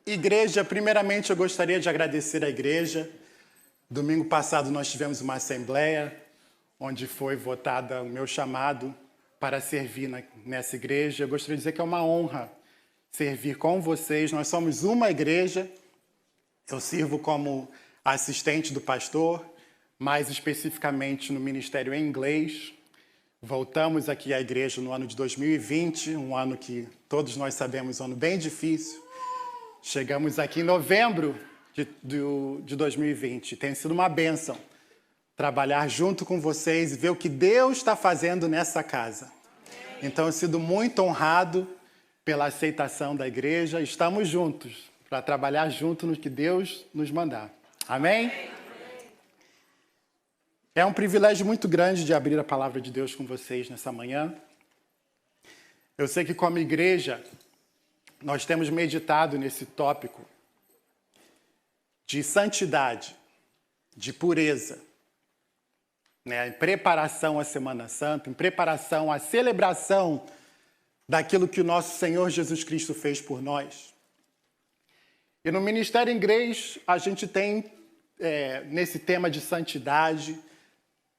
Igreja, primeiramente eu gostaria de agradecer à igreja. Domingo passado nós tivemos uma assembleia onde foi votada o meu chamado para servir nessa igreja. Eu gostaria de dizer que é uma honra servir com vocês. Nós somos uma igreja. Eu sirvo como assistente do pastor, mais especificamente no ministério em inglês. Voltamos aqui à igreja no ano de 2020, um ano que todos nós sabemos, um ano bem difícil. Chegamos aqui em novembro de 2020. Tem sido uma bênção trabalhar junto com vocês e ver o que Deus está fazendo nessa casa. Então, eu sido muito honrado pela aceitação da igreja. Estamos juntos para trabalhar junto no que Deus nos mandar. Amém? É um privilégio muito grande de abrir a palavra de Deus com vocês nessa manhã. Eu sei que como igreja, nós temos meditado nesse tópico de santidade, de pureza, em preparação à Semana Santa, em preparação à celebração daquilo que o nosso Senhor Jesus Cristo fez por nós. E no Ministério em Inglês, a gente tem, nesse tema de santidade,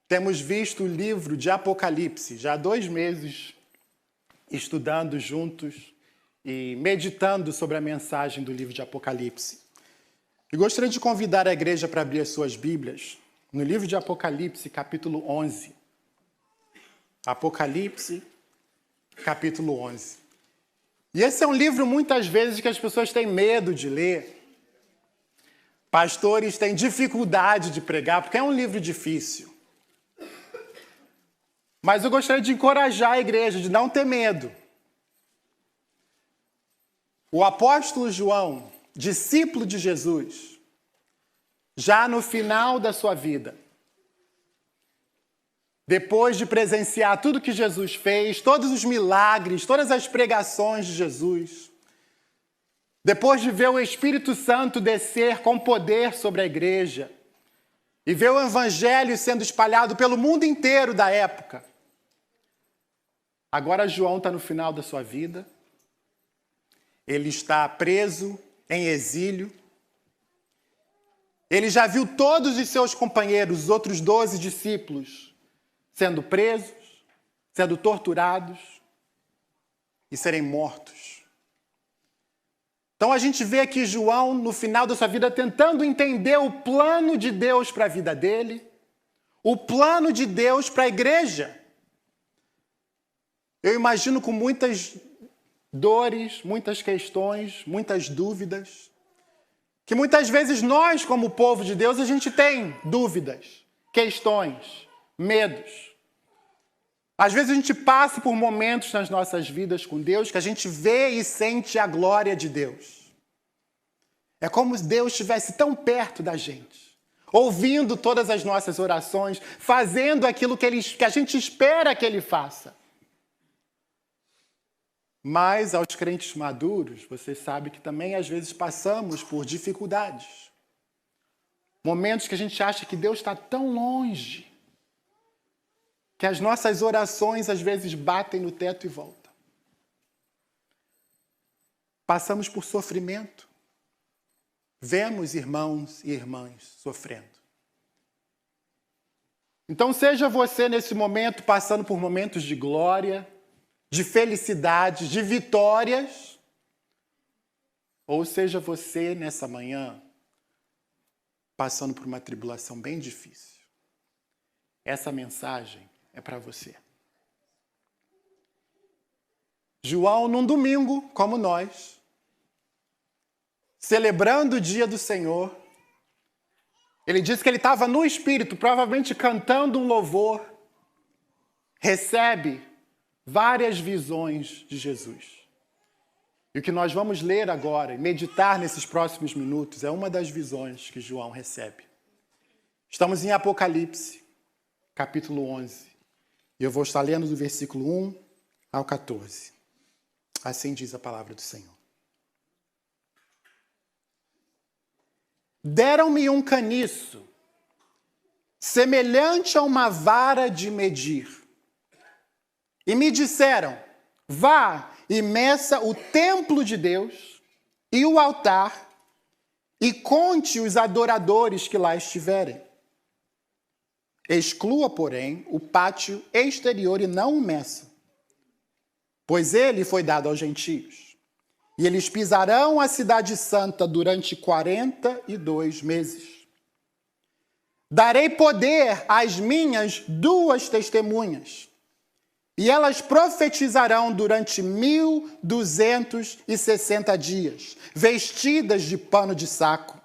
temos visto o livro de Apocalipse, já há 2 meses, estudando juntos e meditando sobre a mensagem do livro de Apocalipse. E gostaria de convidar a igreja para abrir as suas Bíblias no livro de Apocalipse, capítulo 11. Apocalipse, capítulo 11. E esse é um livro, muitas vezes, que as pessoas têm medo de ler. Pastores têm dificuldade de pregar, porque é um livro difícil. Mas eu gostaria de encorajar a igreja, de não ter medo. O apóstolo João, discípulo de Jesus, já no final da sua vida, depois de presenciar tudo que Jesus fez, todos os milagres, todas as pregações de Jesus, depois de ver o Espírito Santo descer com poder sobre a igreja e ver o evangelho sendo espalhado pelo mundo inteiro da época, agora João está no final da sua vida. Ele está preso, em exílio. Ele já viu todos os seus companheiros, os outros 12 discípulos, sendo presos, sendo torturados e serem mortos. Então a gente vê aqui João, no final da sua vida, tentando entender o plano de Deus para a vida dele, o plano de Deus para a igreja. Eu imagino com muitas dores, muitas questões, muitas dúvidas, que muitas vezes nós, como povo de Deus, a gente tem dúvidas, questões, medos. Às vezes a gente passa por momentos nas nossas vidas com Deus que a gente vê e sente a glória de Deus. É como se Deus estivesse tão perto da gente, ouvindo todas as nossas orações, fazendo aquilo que a gente espera que Ele faça. Mas aos crentes maduros, você sabe que também às vezes passamos por dificuldades. Momentos que a gente acha que Deus está tão longe, que as nossas orações às vezes batem no teto e voltam. Passamos por sofrimento. Vemos irmãos e irmãs sofrendo. Então seja você nesse momento passando por momentos de glória, de felicidade, de vitórias, ou seja você nessa manhã passando por uma tribulação bem difícil. Essa mensagem é para você. João, num domingo, como nós, celebrando o dia do Senhor, ele disse que ele estava no Espírito, provavelmente cantando um louvor, recebe várias visões de Jesus. E o que nós vamos ler agora e meditar nesses próximos minutos é uma das visões que João recebe. Estamos em Apocalipse, capítulo 11. E eu vou estar lendo do versículo 1 ao 14. Assim diz a palavra do Senhor. Deram-me um caniço, semelhante a uma vara de medir. E me disseram, vá e meça o templo de Deus e o altar, e conte os adoradores que lá estiverem. Exclua, porém, o pátio exterior e não o meça, pois ele foi dado aos gentios. E eles pisarão a cidade santa durante 42 meses. Darei poder às minhas 2 testemunhas, e elas profetizarão durante 1260 dias, vestidas de pano de saco.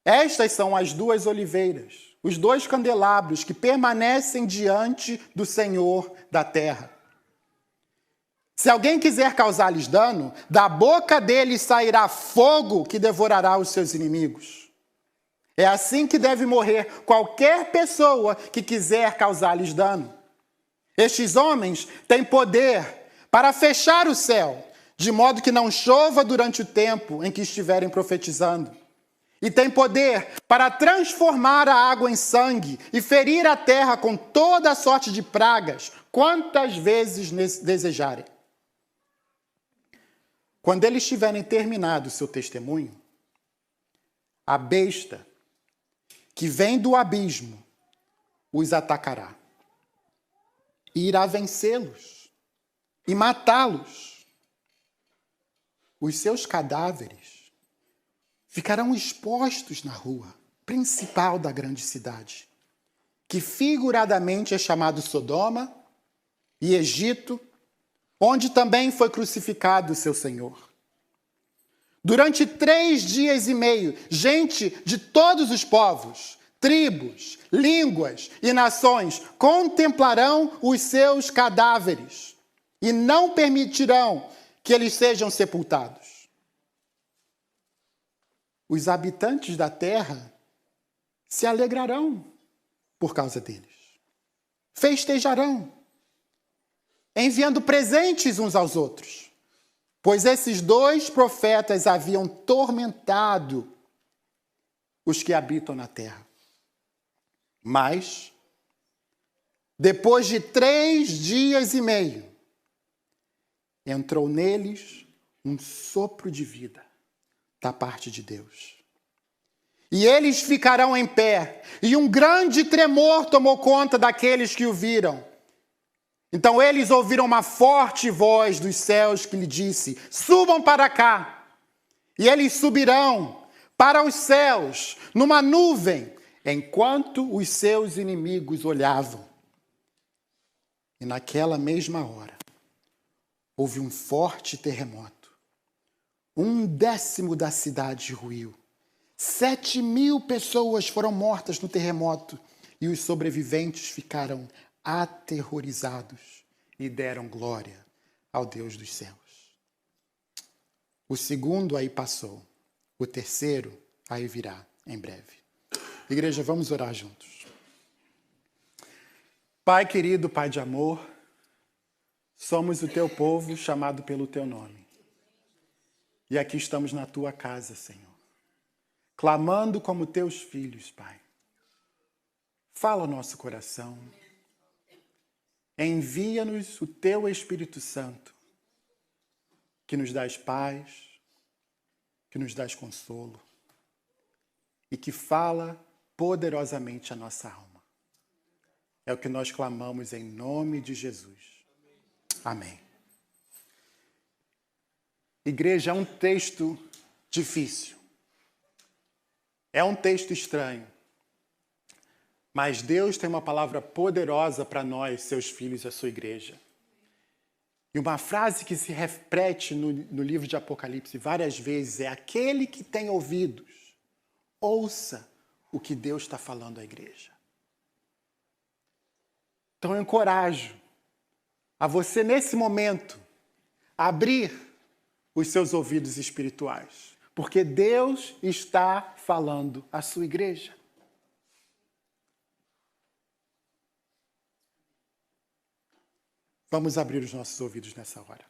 Estas são as 2 oliveiras, os 2 candelabros que permanecem diante do Senhor da terra. Se alguém quiser causar-lhes dano, da boca deles sairá fogo que devorará os seus inimigos. É assim que deve morrer qualquer pessoa que quiser causar-lhes dano. Estes homens têm poder para fechar o céu, de modo que não chova durante o tempo em que estiverem profetizando. E têm poder para transformar a água em sangue e ferir a terra com toda a sorte de pragas, quantas vezes desejarem. Quando eles tiverem terminado o seu testemunho, a besta que vem do abismo os atacará. E irá vencê-los e matá-los. Os seus cadáveres ficarão expostos na rua principal da grande cidade, que figuradamente é chamado Sodoma e Egito, onde também foi crucificado o seu Senhor. Durante 3 dias e meio, gente de todos os povos, tribos, línguas e nações contemplarão os seus cadáveres e não permitirão que eles sejam sepultados. Os habitantes da terra se alegrarão por causa deles. Festejarão, enviando presentes uns aos outros, pois esses 2 profetas haviam tormentado os que habitam na terra. Mas, depois de 3 dias e meio, entrou neles um sopro de vida da parte de Deus. E eles ficarão em pé, e um grande tremor tomou conta daqueles que o viram. Então eles ouviram uma forte voz dos céus que lhe disse: subam para cá. E eles subirão para os céus, numa nuvem, enquanto os seus inimigos olhavam. E naquela mesma hora, houve um forte terremoto. 1/10 da cidade ruiu. 7.000 pessoas foram mortas no terremoto, e os sobreviventes ficaram aterrorizados e deram glória ao Deus dos céus. O segundo aí passou, o terceiro aí virá em breve. Igreja, vamos orar juntos. Pai querido, Pai de amor, somos o teu povo chamado pelo teu nome. E aqui estamos na tua casa, Senhor, clamando como teus filhos, Pai. Fala ao nosso coração. Envia-nos o teu Espírito Santo, que nos dás paz, que nos dás consolo e que fala poderosamente a nossa alma. É o que nós clamamos em nome de Jesus. Amém. Igreja, é um texto difícil. É um texto estranho. Mas Deus tem uma palavra poderosa para nós, seus filhos, a sua igreja. E uma frase que se repete no livro de Apocalipse várias vezes é: aquele que tem ouvidos, ouça o que Deus está falando à igreja. Então eu encorajo a você, nesse momento, abrir os seus ouvidos espirituais, porque Deus está falando à sua igreja. Vamos abrir os nossos ouvidos nessa hora.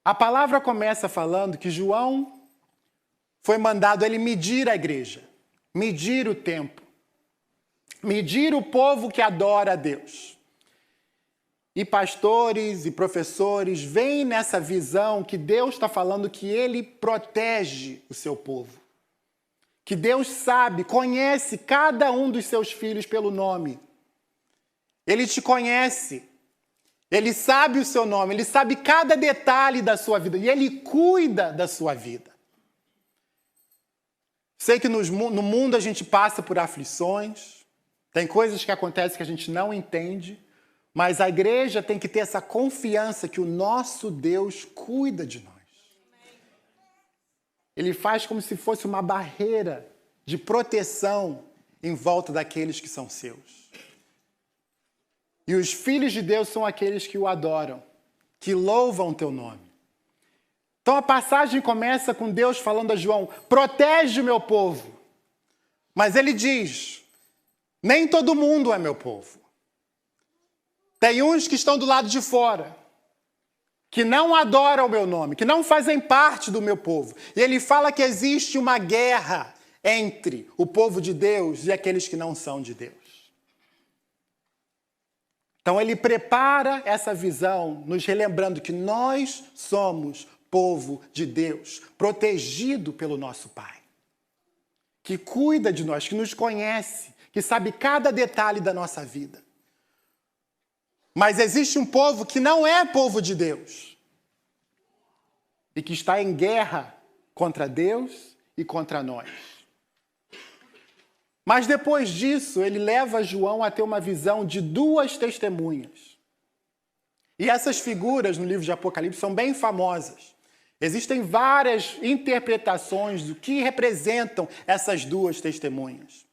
A palavra começa falando que João foi mandado ele medir a igreja, medir o tempo, medir o povo que adora a Deus. e pastores e professores veem nessa visão que Deus está falando que Ele protege o seu povo. Que Deus sabe, conhece cada um dos seus filhos pelo nome. Ele te conhece. Ele sabe o seu nome. Ele sabe cada detalhe da sua vida. E Ele cuida da sua vida. Sei que no mundo a gente passa por aflições. Tem coisas que acontecem que a gente não entende. Mas a igreja tem que ter essa confiança que o nosso Deus cuida de nós. Ele faz como se fosse uma barreira de proteção em volta daqueles que são seus. E os filhos de Deus são aqueles que o adoram, que louvam o teu nome. Então a passagem começa com Deus falando a João, protege o meu povo. Mas ele diz, nem todo mundo é meu povo. Tem uns que estão do lado de fora, que não adoram o meu nome, que não fazem parte do meu povo. E ele fala que existe uma guerra entre o povo de Deus e aqueles que não são de Deus. Então ele prepara essa visão, nos relembrando que nós somos povo de Deus, protegido pelo nosso Pai, que cuida de nós, que nos conhece, que sabe cada detalhe da nossa vida. Mas existe um povo que não é povo de Deus e que está em guerra contra Deus e contra nós. Mas depois disso, ele leva João a ter uma visão de duas testemunhas. E essas figuras no livro de Apocalipse são bem famosas. Existem várias interpretações do que representam essas duas testemunhas.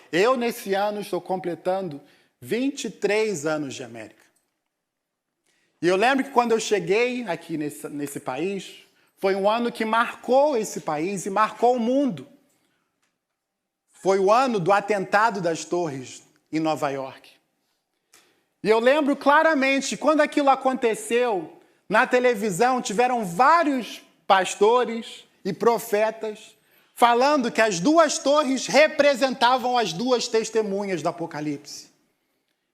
Eu, nesse ano, estou completando 23 anos de América. E eu lembro que quando eu cheguei aqui nesse país, foi um ano que marcou esse país e marcou o mundo. Foi o ano do atentado das torres em Nova York. E eu lembro claramente, quando aquilo aconteceu, na televisão tiveram vários pastores e profetas falando que as duas torres representavam as duas testemunhas do Apocalipse.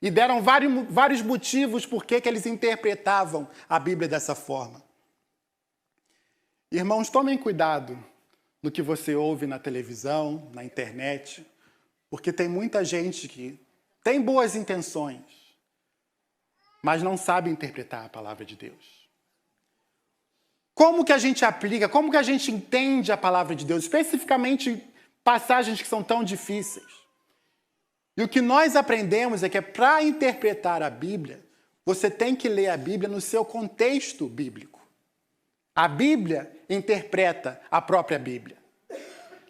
E deram vários motivos por que eles interpretavam a Bíblia dessa forma. Irmãos, tomem cuidado no que você ouve na televisão, na internet, porque tem muita gente que tem boas intenções, mas não sabe interpretar a palavra de Deus. Como que a gente aplica, como que a gente entende a palavra de Deus, especificamente passagens que são tão difíceis? E o que nós aprendemos é que para interpretar a Bíblia, você tem que ler a Bíblia no seu contexto bíblico. A Bíblia interpreta a própria Bíblia.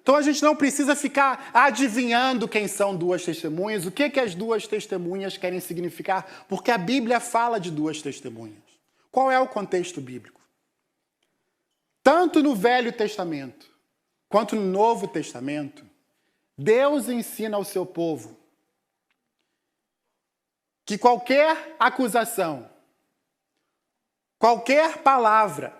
Então a gente não precisa ficar adivinhando quem são duas testemunhas, o que as duas testemunhas querem significar, porque a Bíblia fala de duas testemunhas. Qual é o contexto bíblico? Tanto no Velho Testamento quanto no Novo Testamento, Deus ensina ao seu povo que qualquer acusação, qualquer palavra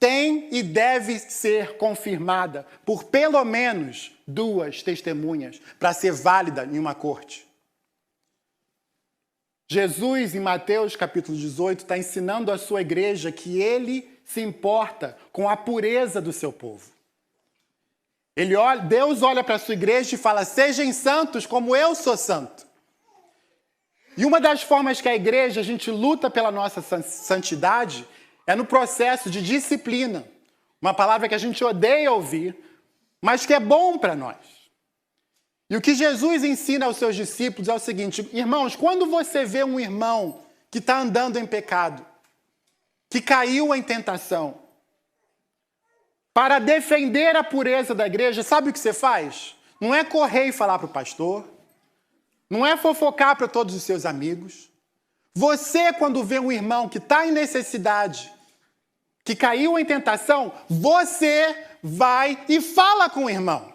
tem e deve ser confirmada por pelo menos duas testemunhas para ser válida em uma corte. Jesus, em Mateus capítulo 18, está ensinando à sua igreja que ele se importa com a pureza do seu povo. Deus olha para a sua igreja e fala, sejam santos como eu sou santo. E uma das formas que a igreja, a gente luta pela nossa santidade, é no processo de disciplina. Uma palavra que a gente odeia ouvir, mas que é bom para nós. E o que Jesus ensina aos seus discípulos é o seguinte, irmãos, quando você vê um irmão que está andando em pecado, que caiu em tentação, para defender a pureza da igreja, sabe o que você faz? Não é correr e falar para o pastor, não é fofocar para todos os seus amigos. Você, quando vê um irmão que está em necessidade, que caiu em tentação, você vai e fala com o irmão.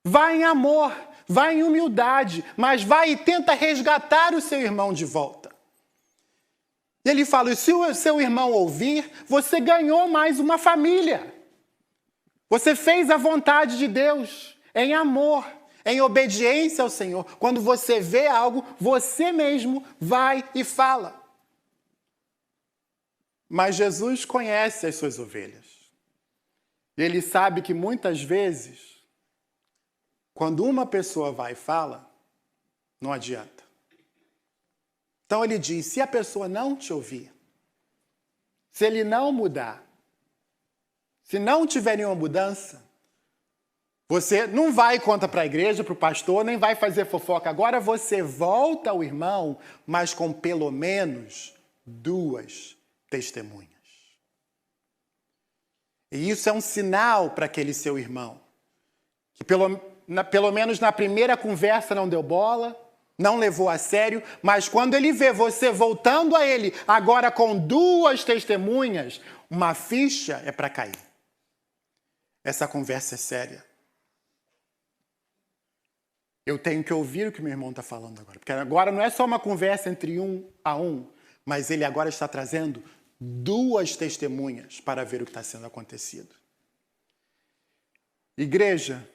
Vai em amor, vai em humildade, mas vai e tenta resgatar o seu irmão de volta. E ele fala, se o seu irmão ouvir, você ganhou mais uma família. Você fez a vontade de Deus em amor. em obediência ao Senhor. Quando você vê algo, você mesmo vai e fala. Mas Jesus conhece as suas ovelhas. Ele sabe que muitas vezes, quando uma pessoa vai e fala, não adianta. Então ele diz, se a pessoa não te ouvir, se ele não mudar, se não tiver nenhuma mudança, você não vai e conta para a igreja, para o pastor, nem vai fazer fofoca. Agora você volta ao irmão, mas com pelo menos 2 testemunhas. E isso é um sinal para aquele seu irmão, que pelo menos na primeira conversa não deu bola, não levou a sério, mas quando ele vê você voltando a ele, agora com 2 testemunhas, uma ficha é para cair. Essa conversa é séria. Eu tenho que ouvir o que meu irmão está falando agora. Porque agora não é só uma conversa entre 1 a 1, mas ele agora está trazendo 2 testemunhas para ver o que está sendo acontecido. Igreja,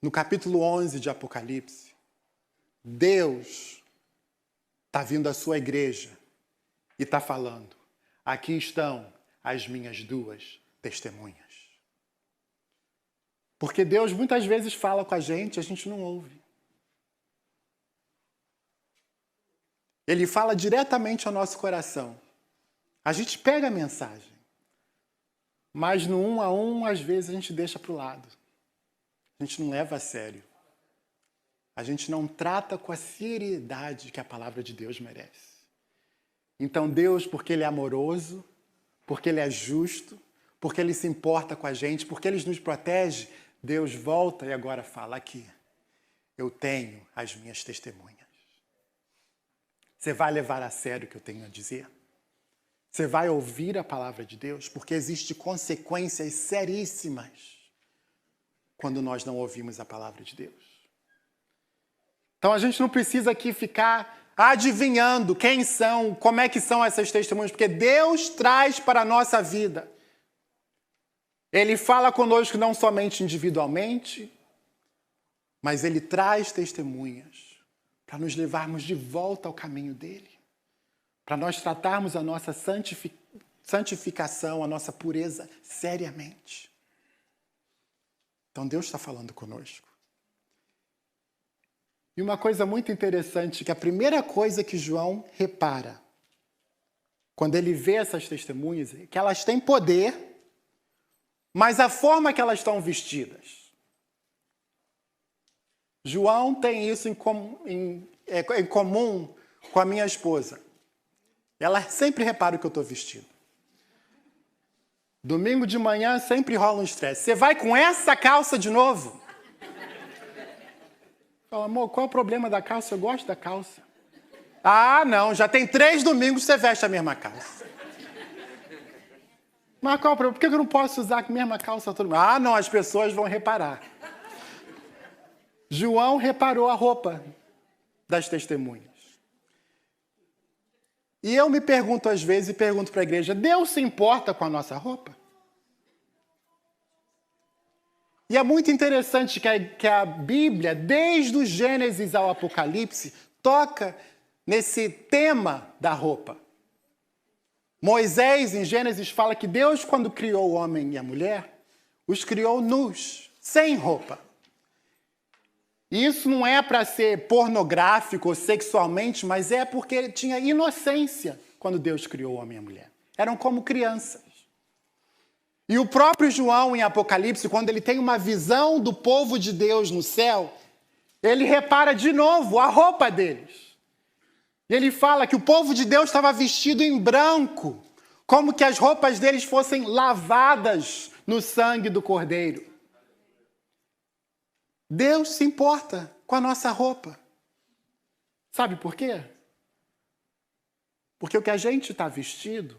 no capítulo 11 de Apocalipse, Deus está vindo à sua igreja e está falando, aqui estão as minhas 2 testemunhas. Porque Deus muitas vezes fala com a gente não ouve. Ele fala diretamente ao nosso coração. A gente pega a mensagem, mas no 1 a 1, às vezes a gente deixa para o lado. A gente não leva a sério. A gente não trata com a seriedade que a palavra de Deus merece. Então Deus, porque Ele é amoroso, porque Ele é justo, porque Ele se importa com a gente, porque Ele nos protege, Deus volta e agora fala aqui, eu tenho as minhas testemunhas. Você vai levar a sério o que eu tenho a dizer? Você vai ouvir a palavra de Deus? Porque existem consequências seríssimas quando nós não ouvimos a palavra de Deus. Então a gente não precisa aqui ficar adivinhando quem são, como é que são essas testemunhas, porque Deus traz para a nossa vida. Ele fala conosco não somente individualmente, mas Ele traz testemunhas para nos levarmos de volta ao caminho dele, para nós tratarmos a nossa santificação, a nossa pureza seriamente. Então Deus está falando conosco. E uma coisa muito interessante, que a primeira coisa que João repara, quando ele vê essas testemunhas, é que elas têm poder, mas a forma que elas estão vestidas. João tem isso em comum com a minha esposa. Ela sempre repara o que eu estou vestido. Domingo de manhã sempre rola um estresse. Você vai com essa calça de novo? Fala, amor, qual é o problema da calça? Eu gosto da calça. Ah, não, já tem 3 domingos que você veste a mesma calça. Mas qual é o problema? Por que eu não posso usar a mesma calça todo mundo? Ah, não, as pessoas vão reparar. João reparou a roupa das testemunhas. E eu me pergunto às vezes, e pergunto para a igreja, Deus se importa com a nossa roupa? E é muito interessante que a Bíblia, desde o Gênesis ao Apocalipse, toca nesse tema da roupa. Moisés, em Gênesis, fala que Deus, quando criou o homem e a mulher, os criou nus, sem roupa. E isso não é para ser pornográfico ou sexualmente, mas é porque ele tinha inocência quando Deus criou o homem e a mulher. Eram como crianças. E o próprio João, em Apocalipse, quando ele tem uma visão do povo de Deus no céu, ele repara de novo a roupa deles. E ele fala que o povo de Deus estava vestido em branco, como que as roupas deles fossem lavadas no sangue do Cordeiro. Deus se importa com a nossa roupa. Sabe por quê? Porque o que a gente está vestido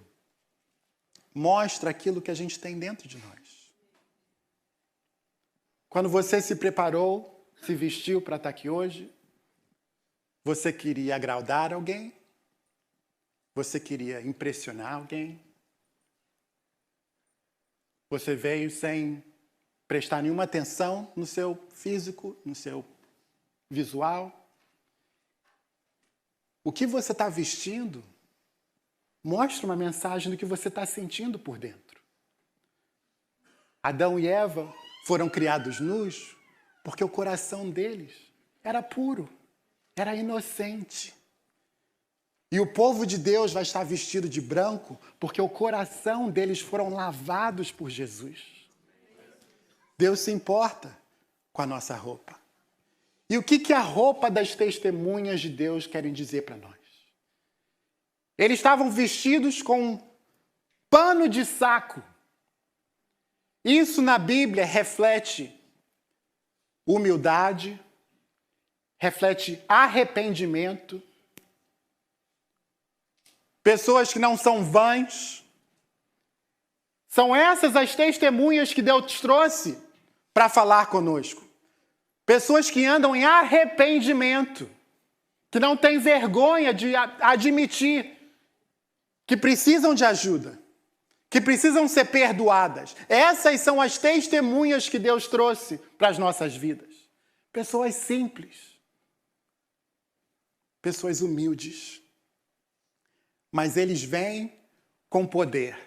mostra aquilo que a gente tem dentro de nós. Quando você se preparou, se vestiu para estar aqui hoje, você queria agradar alguém? Você queria impressionar alguém? Você veio sem prestar nenhuma atenção no seu físico, no seu visual. O que você está vestindo mostra uma mensagem do que você está sentindo por dentro. Adão e Eva foram criados nus porque o coração deles era puro, era inocente. E o povo de Deus vai estar vestido de branco porque o coração deles foram lavados por Jesus. Deus se importa com a nossa roupa. E o que a roupa das testemunhas de Deus querem dizer para nós? Eles estavam vestidos com pano de saco. Isso na Bíblia reflete humildade, reflete arrependimento. Pessoas que não são vãs. São essas as testemunhas que Deus trouxe para falar conosco. Pessoas que andam em arrependimento, que não têm vergonha de admitir que precisam de ajuda, que precisam ser perdoadas. Essas são as testemunhas que Deus trouxe para as nossas vidas. Pessoas simples, pessoas humildes, mas eles vêm com poder.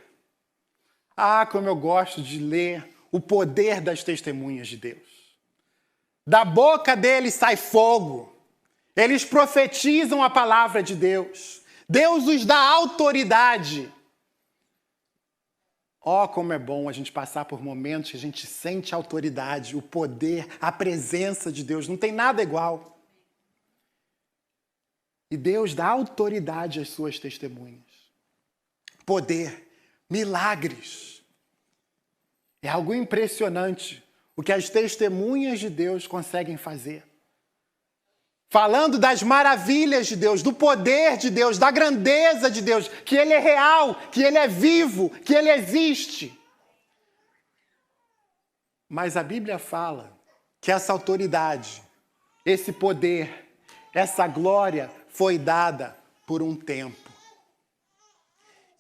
Ah, como eu gosto de ler o poder das testemunhas de Deus. Da boca deles sai fogo. Eles profetizam a palavra de Deus. Deus os dá autoridade. Oh, como é bom a gente passar por momentos que a gente sente a autoridade, o poder, a presença de Deus. Não tem nada igual. E Deus dá autoridade às suas testemunhas. Poder, milagres. É algo impressionante o que as testemunhas de Deus conseguem fazer. Falando das maravilhas de Deus, do poder de Deus, da grandeza de Deus, que Ele é real, que Ele é vivo, que Ele existe. Mas a Bíblia fala que essa autoridade, esse poder, essa glória foi dada por um tempo.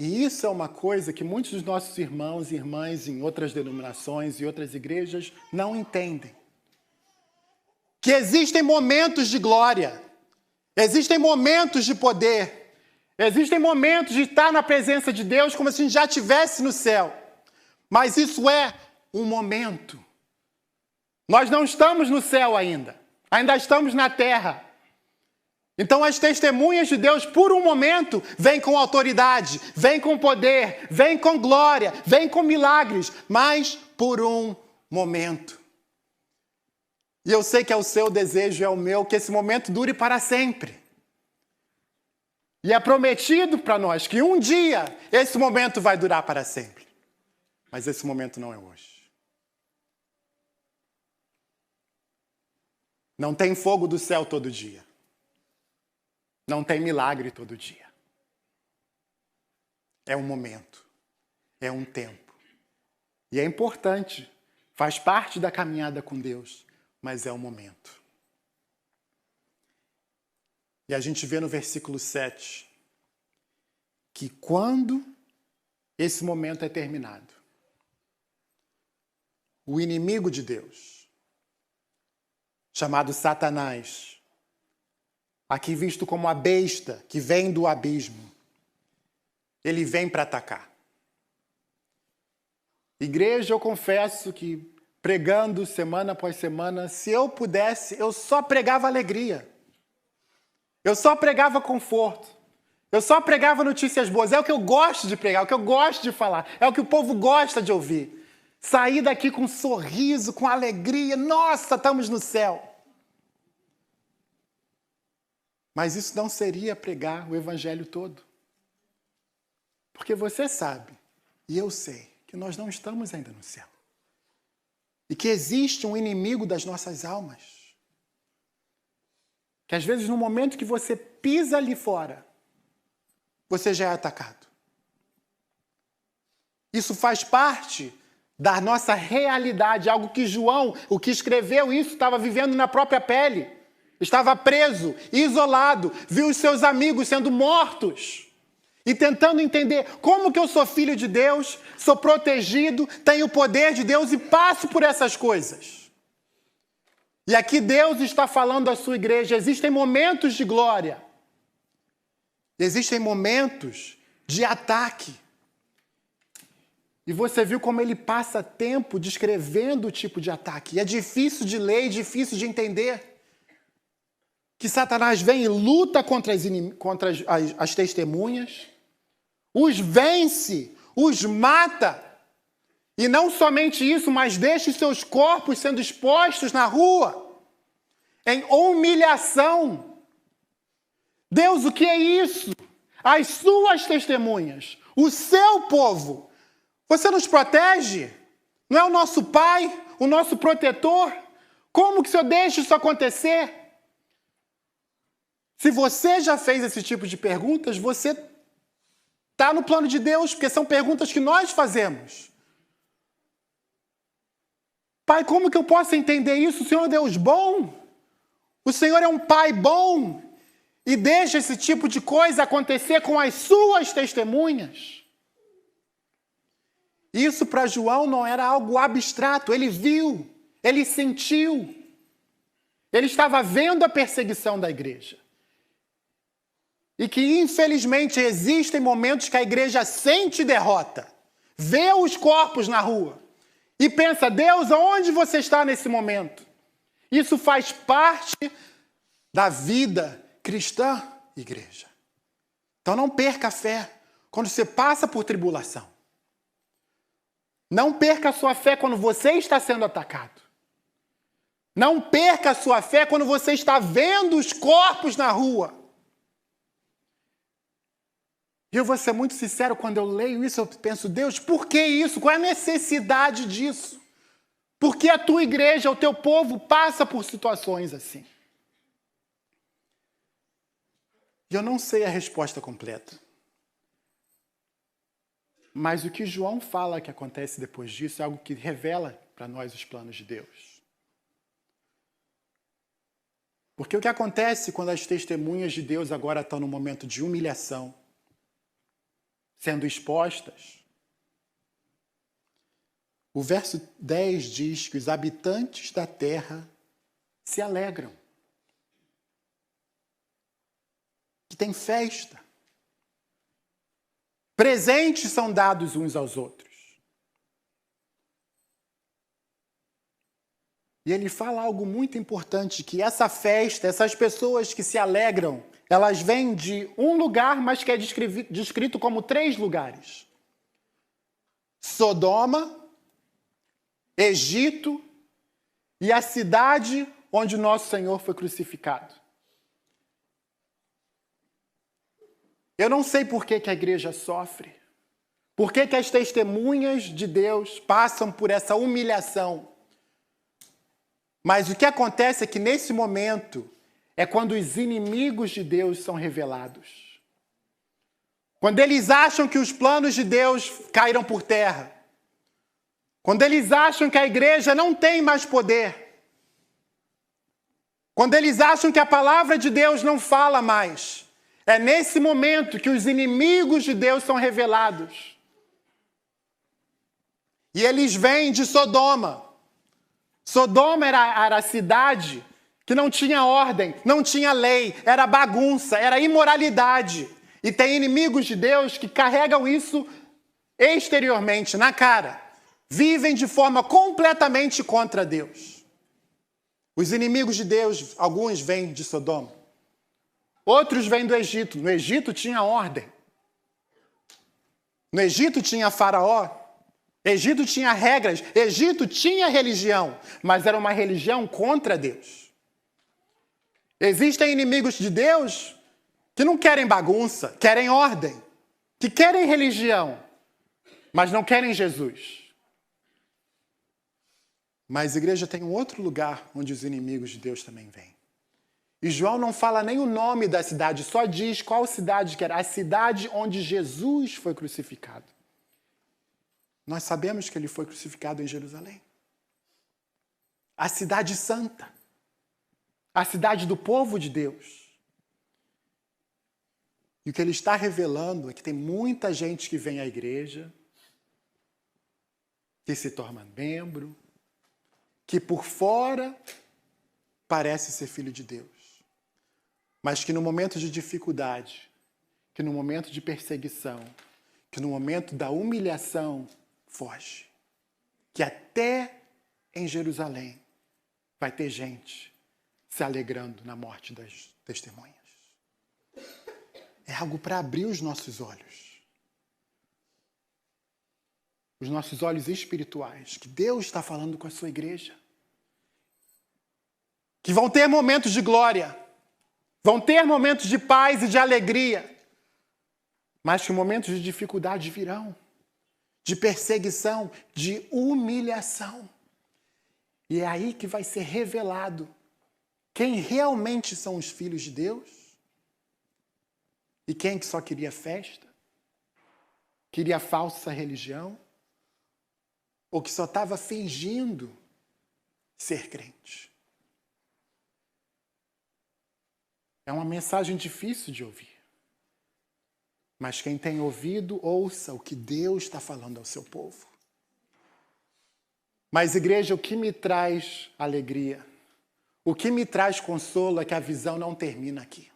E isso é uma coisa que muitos dos nossos irmãos e irmãs em outras denominações e outras igrejas não entendem. Que existem momentos de glória, existem momentos de poder, existem momentos de estar na presença de Deus como se a gente já estivesse no céu. Mas isso é um momento. Nós não estamos no céu ainda estamos na terra. Então as testemunhas de Deus, por um momento, vêm com autoridade, vêm com poder, vêm com glória, vêm com milagres, mas por um momento. E eu sei que é o seu desejo, é o meu, que esse momento dure para sempre. E é prometido para nós que um dia esse momento vai durar para sempre. Mas esse momento não é hoje. Não tem fogo do céu todo dia. Não tem milagre todo dia. É um momento. É um tempo. E é importante. Faz parte da caminhada com Deus. Mas é um momento. E a gente vê no versículo 7 que quando esse momento é terminado, o inimigo de Deus, chamado Satanás, aqui visto como a besta que vem do abismo, ele vem para atacar. Igreja, eu confesso que pregando semana após semana, se eu pudesse, eu só pregava alegria. Eu só pregava conforto. Eu só pregava notícias boas. É o que eu gosto de pregar, é o que eu gosto de falar. É o que o povo gosta de ouvir. Sair daqui com um sorriso, com alegria. Nossa, estamos no céu. Mas isso não seria pregar o evangelho todo. Porque você sabe, e eu sei, que nós não estamos ainda no céu. E que existe um inimigo das nossas almas. Que às vezes no momento que você pisa ali fora, você já é atacado. Isso faz parte da nossa realidade, algo que João, o que escreveu isso, estava vivendo na própria pele. Estava preso, isolado, viu os seus amigos sendo mortos. E tentando entender como que eu sou filho de Deus, sou protegido, tenho o poder de Deus e passo por essas coisas. E aqui Deus está falando à sua igreja, existem momentos de glória. Existem momentos de ataque. E você viu como ele passa tempo descrevendo o tipo de ataque. E é difícil de ler, difícil de entender. Que Satanás vem e luta contra as testemunhas, os vence, os mata. E não somente isso, mas deixa os seus corpos sendo expostos na rua, em humilhação. Deus, o que é isso? As suas testemunhas, o seu povo. Você nos protege? Não é o nosso Pai, o nosso protetor? Como que o Senhor deixa isso acontecer? Se você já fez esse tipo de perguntas, você está no plano de Deus, porque são perguntas que nós fazemos. Pai, como que eu posso entender isso? O Senhor é Deus bom? O Senhor é um Pai bom? E deixa esse tipo de coisa acontecer com as suas testemunhas? Isso para João não era algo abstrato. Ele viu, ele sentiu. Ele estava vendo a perseguição da igreja. E que, infelizmente, existem momentos que a igreja sente derrota. Vê os corpos na rua. E pensa, Deus, aonde você está nesse momento? Isso faz parte da vida cristã, igreja. Então não perca a fé quando você passa por tribulação. Não perca a sua fé quando você está sendo atacado. Não perca a sua fé quando você está vendo os corpos na rua. E eu vou ser muito sincero, quando eu leio isso, eu penso, Deus, por que isso? Qual é a necessidade disso? Por que a tua igreja, o teu povo passa por situações assim? E eu não sei a resposta completa. Mas o que João fala que acontece depois disso é algo que revela para nós os planos de Deus. Porque o que acontece quando as testemunhas de Deus agora estão no momento de humilhação, sendo expostas? O verso 10 diz que os habitantes da terra se alegram. Que tem festa. Presentes são dados uns aos outros. E ele fala algo muito importante, que essa festa, essas pessoas que se alegram, elas vêm de um lugar, mas que é descrito como 3 lugares. Sodoma, Egito e a cidade onde nosso Senhor foi crucificado. Eu não sei por que a igreja sofre. Por que as testemunhas de Deus passam por essa humilhação. Mas o que acontece é que nesse momento é quando os inimigos de Deus são revelados. Quando eles acham que os planos de Deus caíram por terra. Quando eles acham que a igreja não tem mais poder. Quando eles acham que a palavra de Deus não fala mais. É nesse momento que os inimigos de Deus são revelados. E eles vêm de Sodoma. Sodoma era a cidade que não tinha ordem, não tinha lei, era bagunça, era imoralidade. E tem inimigos de Deus que carregam isso exteriormente, na cara. Vivem de forma completamente contra Deus. Os inimigos de Deus, alguns vêm de Sodoma. Outros vêm do Egito. No Egito tinha ordem. No Egito tinha Faraó. Egito tinha regras. Egito tinha religião. Mas era uma religião contra Deus. Existem inimigos de Deus que não querem bagunça, querem ordem. Que querem religião, mas não querem Jesus. Mas a igreja tem um outro lugar onde os inimigos de Deus também vêm. E João não fala nem o nome da cidade, só diz qual cidade que era. A cidade onde Jesus foi crucificado. Nós sabemos que ele foi crucificado em Jerusalém. A cidade santa. A cidade do povo de Deus. E o que ele está revelando é que tem muita gente que vem à igreja, que se torna membro, que por fora parece ser filho de Deus, mas que no momento de dificuldade, que no momento de perseguição, que no momento da humilhação, foge. Que até em Jerusalém vai ter gente se alegrando na morte das testemunhas. É algo para abrir os nossos olhos. Os nossos olhos espirituais, que Deus está falando com a sua igreja. Que vão ter momentos de glória, vão ter momentos de paz e de alegria, mas que momentos de dificuldade virão, de perseguição, de humilhação. E é aí que vai ser revelado quem realmente são os filhos de Deus e quem que só queria festa, queria falsa religião, ou que só estava fingindo ser crente. É uma mensagem difícil de ouvir. Mas quem tem ouvido, ouça o que Deus está falando ao seu povo. Mas, igreja, o que me traz alegria, o que me traz consolo é que a visão não termina aqui.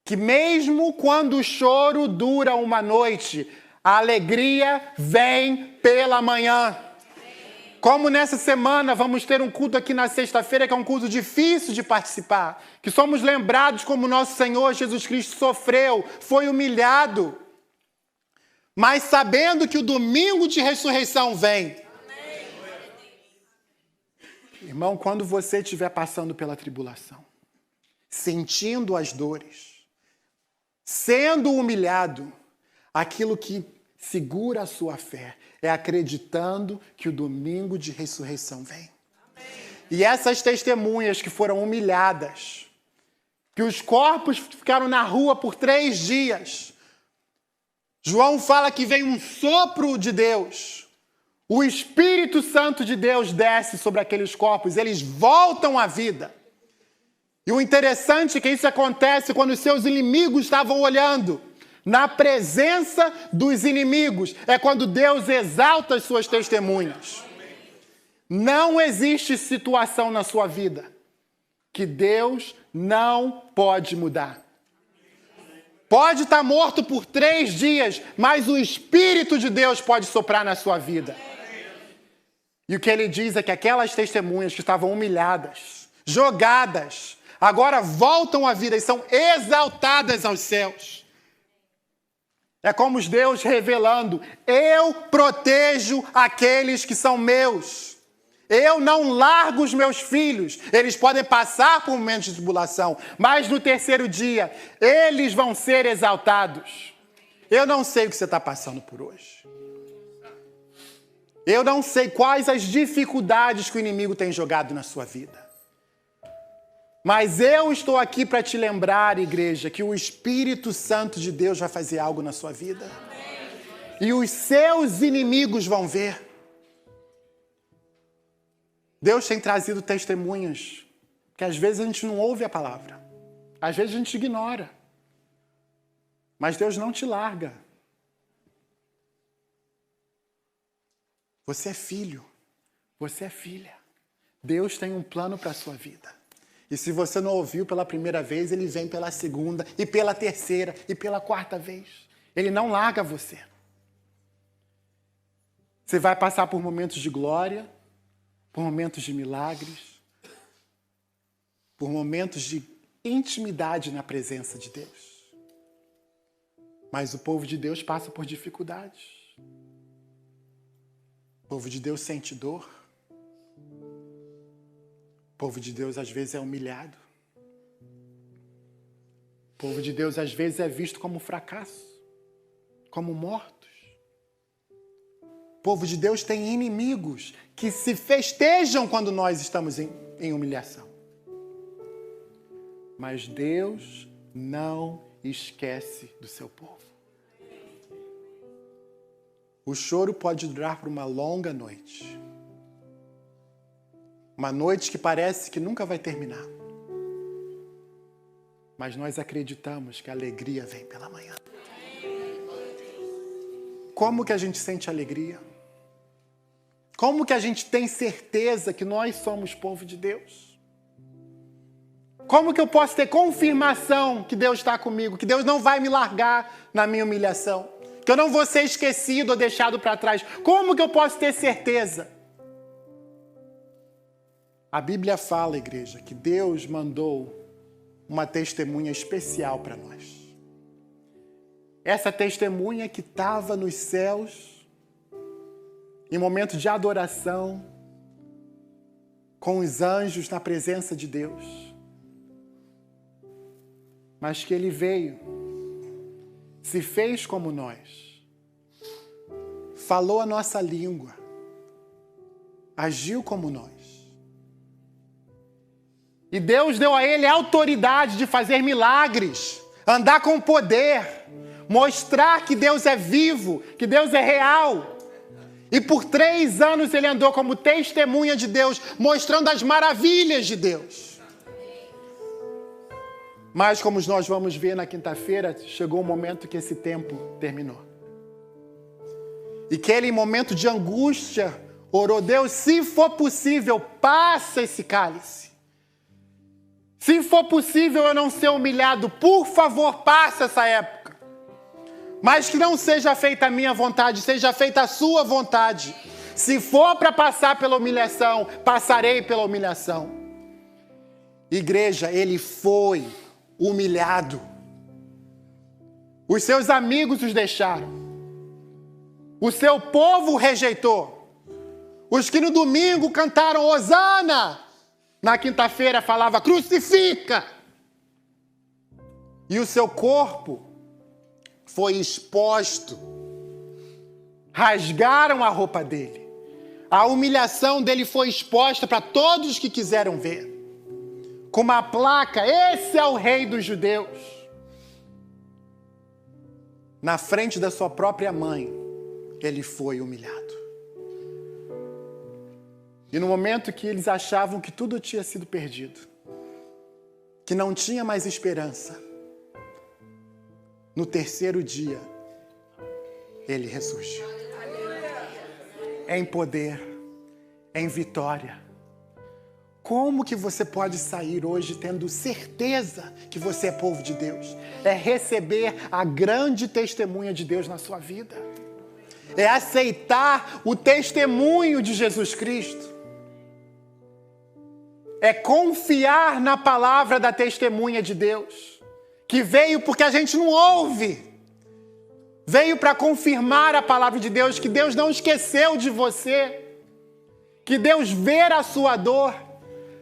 Que mesmo quando o choro dura uma noite, a alegria vem pela manhã. Como nessa semana vamos ter um culto aqui na sexta-feira, que é um culto difícil de participar, que somos lembrados como nosso Senhor Jesus Cristo sofreu, foi humilhado, mas sabendo que o domingo de ressurreição vem. Irmão, quando você estiver passando pela tribulação, sentindo as dores, sendo humilhado, aquilo que segura a sua fé é acreditando que o domingo de ressurreição vem. Amém. E essas testemunhas que foram humilhadas, que os corpos ficaram na rua por 3 dias, João fala que vem um sopro de Deus, o Espírito Santo de Deus desce sobre aqueles corpos, eles voltam à vida. E o interessante é que isso acontece quando os seus inimigos estavam olhando. Na presença dos inimigos é quando Deus exalta as suas testemunhas. Não existe situação na sua vida que Deus não pode mudar. Pode estar morto por 3 dias, mas o Espírito de Deus pode soprar na sua vida. E o que ele diz é que aquelas testemunhas que estavam humilhadas, jogadas, agora voltam à vida e são exaltadas aos céus. É como Deus revelando, eu protejo aqueles que são meus. Eu não largo os meus filhos. Eles podem passar por momentos de tribulação, mas no 3º dia, eles vão ser exaltados. Eu não sei o que você está passando por hoje. Eu não sei quais as dificuldades que o inimigo tem jogado na sua vida. Mas eu estou aqui para te lembrar, igreja, que o Espírito Santo de Deus vai fazer algo na sua vida. E os seus inimigos vão ver. Deus tem trazido testemunhas que às vezes a gente não ouve a palavra. Às vezes a gente ignora. Mas Deus não te larga. Você é filho. Você é filha. Deus tem um plano para a sua vida. E se você não ouviu pela primeira vez, ele vem pela segunda, e pela terceira, e pela 4ª vez. Ele não larga você. Você vai passar por momentos de glória, por momentos de milagres, por momentos de intimidade na presença de Deus. Mas o povo de Deus passa por dificuldades. O povo de Deus sente dor. O povo de Deus às vezes é humilhado. O povo de Deus às vezes é visto como fracasso, como mortos. O povo de Deus tem inimigos que se festejam quando nós estamos em humilhação. Mas Deus não esquece do seu povo. O choro pode durar por uma longa noite. Uma noite que parece que nunca vai terminar. Mas nós acreditamos que a alegria vem pela manhã. Como que a gente sente alegria? Como que a gente tem certeza que nós somos povo de Deus? Como que eu posso ter confirmação que Deus está comigo, que Deus não vai me largar na minha humilhação, que eu não vou ser esquecido ou deixado para trás? Como que eu posso ter certeza? A Bíblia fala, igreja, que Deus mandou uma testemunha especial para nós. Essa testemunha que estava nos céus, em momento de adoração, com os anjos na presença de Deus. Mas que ele veio, se fez como nós, falou a nossa língua, agiu como nós. E Deus deu a ele a autoridade de fazer milagres, andar com poder, mostrar que Deus é vivo, que Deus é real. E por 3 anos ele andou como testemunha de Deus, mostrando as maravilhas de Deus. Mas como nós vamos ver na quinta-feira, chegou o momento que esse tempo terminou. E que ele, em momento de angústia, orou: Deus, se for possível, passa esse cálice. Se for possível eu não ser humilhado, por favor, passa essa época. Mas que não seja feita a minha vontade, seja feita a sua vontade. Se for para passar pela humilhação, passarei pela humilhação. Igreja, ele foi humilhado. Os seus amigos os deixaram. O seu povo o rejeitou. Os que no domingo cantaram Hosana, na quinta-feira falava crucifica. E o seu corpo foi exposto. Rasgaram a roupa dele. A humilhação dele foi exposta para todos que quiseram ver. Com uma placa: esse é o rei dos judeus. Na frente da sua própria mãe, ele foi humilhado. E no momento que eles achavam que tudo tinha sido perdido, que não tinha mais esperança, no terceiro dia, ele ressurgiu. Em poder, em vitória. Como que você pode sair hoje tendo certeza que você é povo de Deus? É receber a grande testemunha de Deus na sua vida. É aceitar o testemunho de Jesus Cristo. É confiar na palavra da testemunha de Deus, que veio porque a gente não ouve. Veio para confirmar a palavra de Deus, que Deus não esqueceu de você, que Deus vê a sua dor,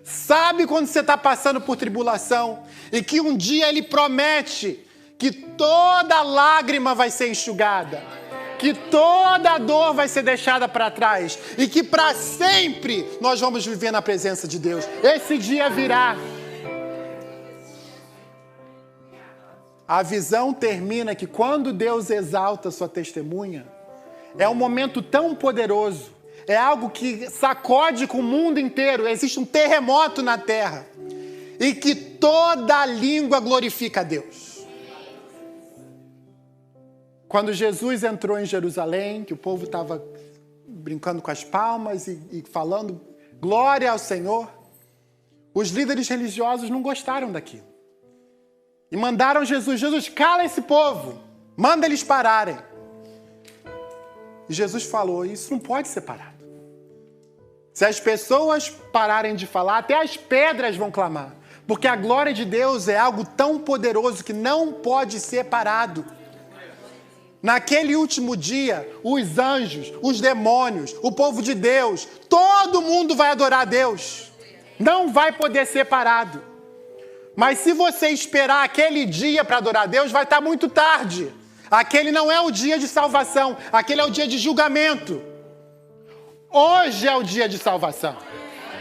sabe quando você está passando por tribulação, e que um dia Ele promete que toda lágrima vai ser enxugada, que toda dor vai ser deixada para trás, e que para sempre nós vamos viver na presença de Deus. Esse dia virá. A visão termina que quando Deus exalta sua testemunha, é um momento tão poderoso, é algo que sacode com o mundo inteiro, existe um terremoto na terra, e que toda língua glorifica a Deus. Quando Jesus entrou em Jerusalém, que o povo estava brincando com as palmas e falando glória ao Senhor, os líderes religiosos não gostaram daquilo. E mandaram Jesus, cala esse povo, manda eles pararem. E Jesus falou: isso não pode ser parado. Se as pessoas pararem de falar, até as pedras vão clamar. Porque a glória de Deus é algo tão poderoso que não pode ser parado. Naquele último dia, os anjos, os demônios, o povo de Deus, todo mundo vai adorar a Deus. Não vai poder ser parado. Mas se você esperar aquele dia para adorar a Deus, vai estar muito tarde. Aquele não é o dia de salvação, aquele é o dia de julgamento. Hoje é o dia de salvação.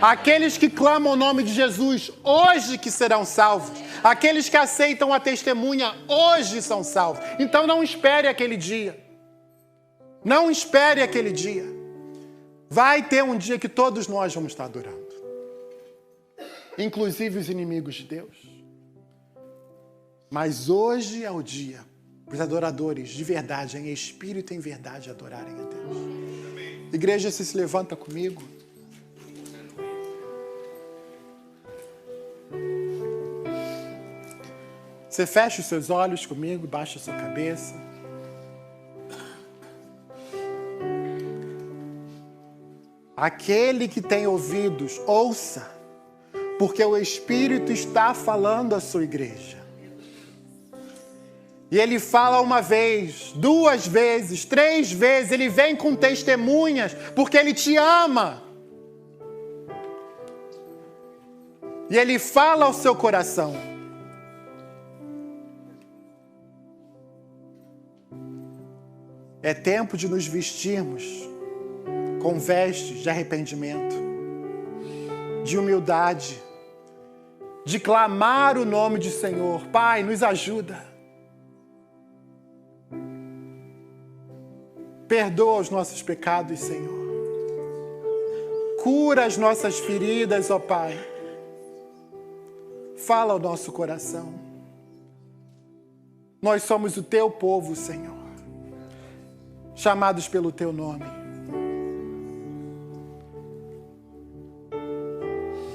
Aqueles que clamam o nome de Jesus, hoje que serão salvos. Aqueles que aceitam a testemunha, hoje são salvos. Então não espere aquele dia. Não espere aquele dia. Vai ter um dia que todos nós vamos estar adorando. Inclusive os inimigos de Deus. Mas hoje é o dia para os adoradores de verdade, em espírito e em verdade, adorarem a Deus. Igreja, se levanta comigo. Você fecha os seus olhos comigo, baixa a sua cabeça. Aquele que tem ouvidos, ouça, porque o Espírito está falando à sua igreja. E ele fala uma vez, 2 vezes, 3 vezes, ele vem com testemunhas, porque ele te ama. E ele fala ao seu coração. É tempo de nos vestirmos com vestes de arrependimento, de humildade, de clamar o nome do Senhor. Pai, nos ajuda. Perdoa os nossos pecados, Senhor. Cura as nossas feridas, ó Pai. Fala ao nosso coração. Nós somos o teu povo, Senhor, chamados pelo teu nome.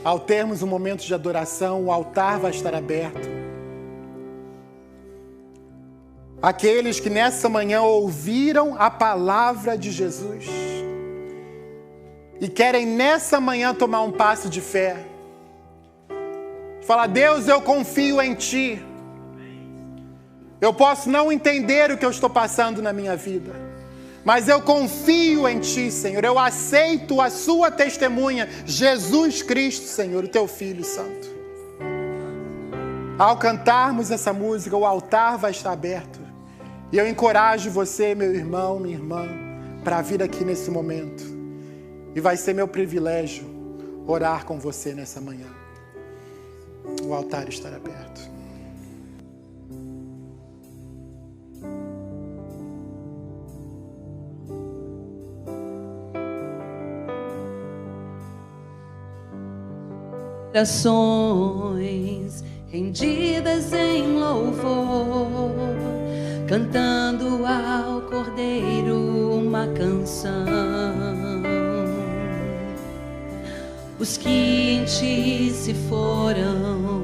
Ao termos um momento de adoração, o altar vai estar aberto. Aqueles que nessa manhã ouviram a palavra de Jesus e querem nessa manhã tomar um passo de fé. Fala: Deus, eu confio em Ti. Eu posso não entender o que eu estou passando na minha vida, mas eu confio em Ti, Senhor. Eu aceito a Sua testemunha, Jesus Cristo, Senhor, o Teu Filho Santo. Ao cantarmos essa música, o altar vai estar aberto. E eu encorajo você, meu irmão, minha irmã, para vir aqui nesse momento. E vai ser meu privilégio orar com você nessa manhã. O altar estará aberto. Orações rendidas em louvor, cantando ao Cordeiro uma canção. Os que em Ti se foram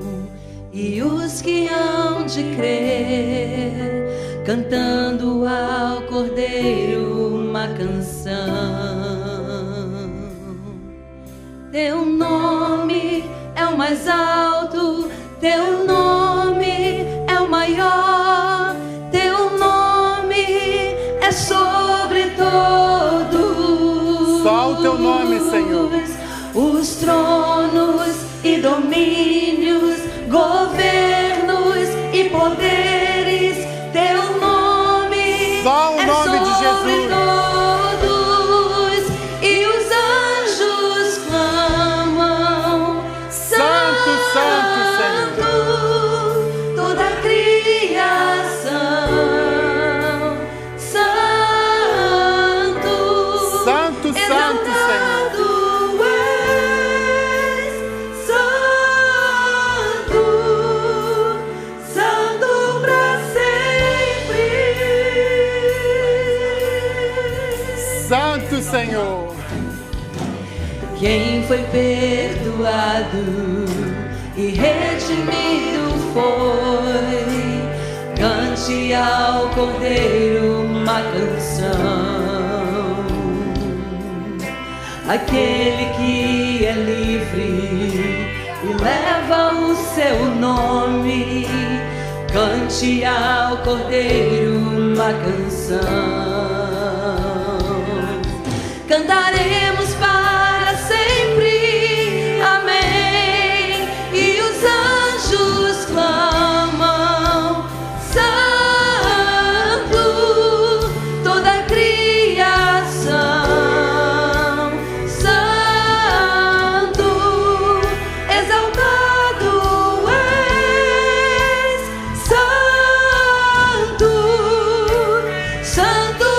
e os que hão de crer, cantando ao Cordeiro uma canção. Teu nome é o mais alto, Teu nome é o maior, Teu nome é sobre todos. Só o Teu nome, Senhor. Os tronos e domínios, governos e poderes, Teu nome só o nome de Jesus. Todos, e os anjos clamam: Santo, Santo, Senhor. Toda a criação, Santo, Santo, Santo, Senhor. Santo, Senhor. Quem foi perdoado e redimido foi, cante ao Cordeiro uma canção. Aquele que é livre e leva o seu nome, cante ao Cordeiro uma canção. Cantaremos para sempre, amém. E os anjos clamam: Santo, toda a criação, Santo, exaltado és, Santo, Santo.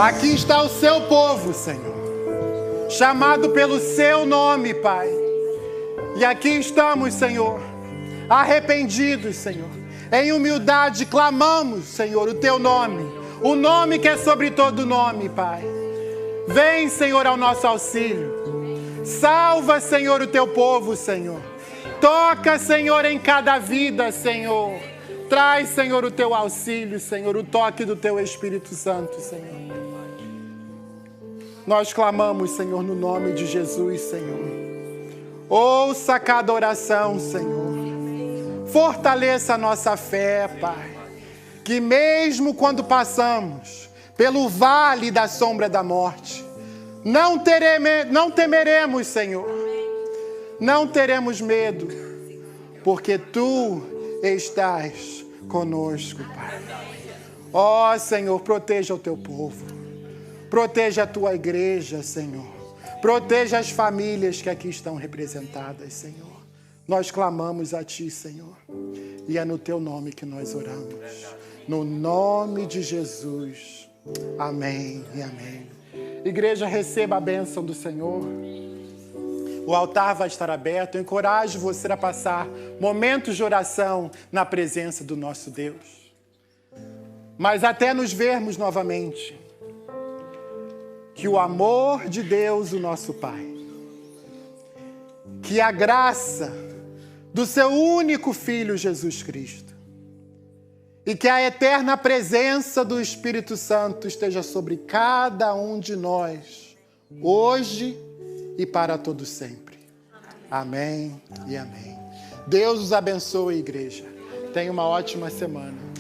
Aqui está o seu povo, Senhor, chamado pelo seu nome, Pai. E aqui estamos, Senhor, arrependidos, Senhor. Em humildade clamamos, Senhor, o teu nome, o nome que é sobre todo nome, Pai. Vem, Senhor, ao nosso auxílio. Salva, Senhor, o teu povo, Senhor. Toca, Senhor, em cada vida, Senhor. Traz, Senhor, o teu auxílio, Senhor, o toque do teu Espírito Santo, Senhor. Nós clamamos, Senhor, no nome de Jesus, Senhor. Ouça cada oração, Senhor. Fortaleça a nossa fé, Pai. Que mesmo quando passamos pelo vale da sombra da morte, não temeremos, Senhor. Não teremos medo, porque Tu estás conosco, Pai. Ó, Senhor, proteja o Teu povo. Proteja a Tua igreja, Senhor. Proteja as famílias que aqui estão representadas, Senhor. Nós clamamos a Ti, Senhor. E é no Teu nome que nós oramos. No nome de Jesus. Amém e amém. Igreja, receba a bênção do Senhor. O altar vai estar aberto. Eu encorajo você a passar momentos de oração na presença do nosso Deus. Mas até nos vermos novamente, que o amor de Deus, o nosso Pai, que a graça do seu único Filho Jesus Cristo e que a eterna presença do Espírito Santo esteja sobre cada um de nós, hoje e para todo sempre. Amém e amém. Deus os abençoe, igreja. Tenha uma ótima semana.